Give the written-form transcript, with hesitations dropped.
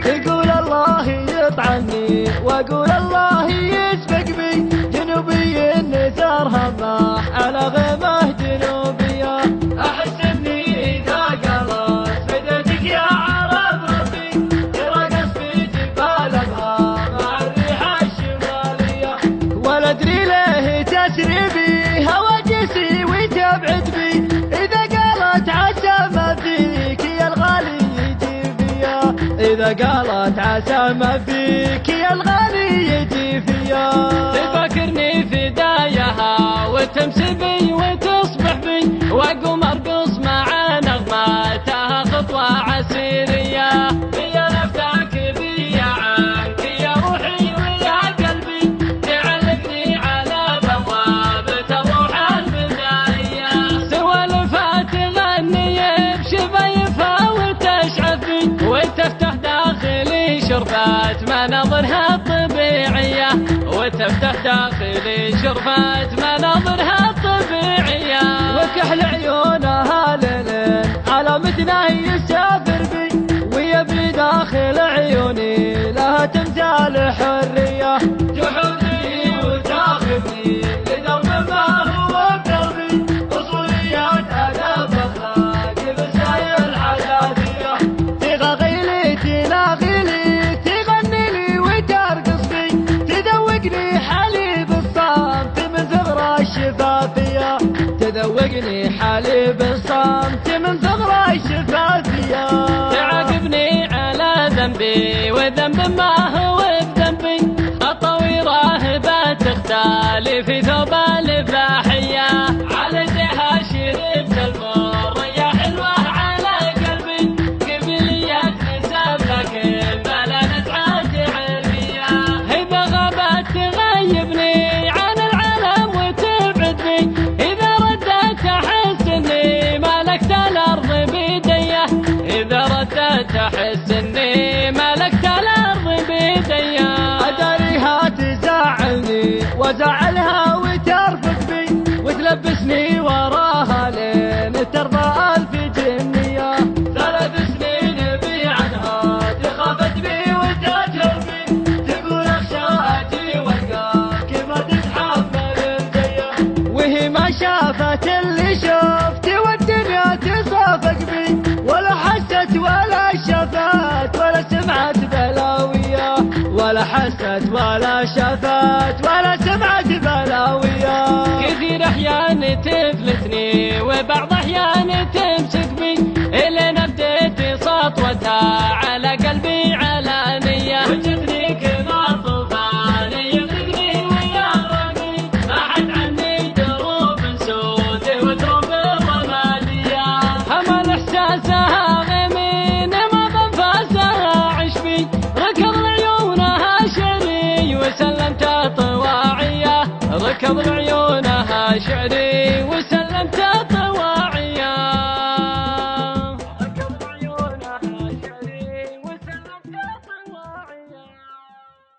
يقول الله يطعني واقول الله يسبق بي، جنوبي النزار همه على غيمه جنوبيه. احس اني اذا قلت فديتك يا عرب ربي، يرقص في جبال ابها مع الريح الشماليه. ولا ادري ليه تسري بي هواجسي وتبعد بي، اذا قالت عسى ما فيك يا الغالي يجي فيا، اذا قالت عسى ما فيك يا الغالي يجي فيا. تفكرني في دايها وتمسي بي وتصبح بي، واقوم ارقص مع نغماتها خطوه عسيريه. يا نفتك بي عنك يا روحي ويا قلبي، تعلقني على بوابه الروح البدائيه. سوالفها تغني بشفايفها وتشعفي، وتفتح داخلي شرفات مناظرها الطبيعيه، وتفتح داخلي شرفات مناظرها الطبيعيه. وكحل عيونها ليل على متنه يسافر بي، ويبي داخل عيوني لها تمثال حريه. تحضني وتاخذني لدرب ما هو بقلبي، اصوليات اداب اخلاق بساير الحياتيه. تغاغي لي تناغي لي تغني لي وترقص بي، تذوقني حليب الصمت من ثغرة الشفافيه، تذوقني حليب الصمت من ثغرة الشفافيه. تعاقبني على ذنبي وذنب ما هو بذنبي، الطويرة بتختالي في ثوب الإباحية. على جهة شربت المر يا حلوة على قلبي، قبليات نسب لكن بلا نزعة عربية. إذا غابت تغيبني عن العالم وتبعد بي، إذا ردت أحس إني ملكت الأرض بيديه، إذا ردت أحس إني ملكت الأرض بيديه. أداريها تزعلني وزعلها وترفق بي، وتلبسني وراها لين ترضى ألف جنية. 3 سنين بي عنها تخافت بي وتجهر بي، تقول اخشى اجي والقاك ما تتحمل الجيه. وهي ما شافت اللي شفت والدنيا تصافق بي، ولا حست ولا شافت ولا سمعت بلاويه، ولا حست ولا شافت ولا سمعت بلاويه. كثير احيان تفلتني وبعض احيان تمسك بي، الين بديت سطوتها على قلبي علانيه. وجدني كما طوفان يغرقني ويغرقني، ما حد عني دروب سود ودروب رماديه. همل احساسها غمين ما ضنفاسها عشبي، ركض عيونها شري وسلمت طواعيه، ركض عيونها شعري وسلمت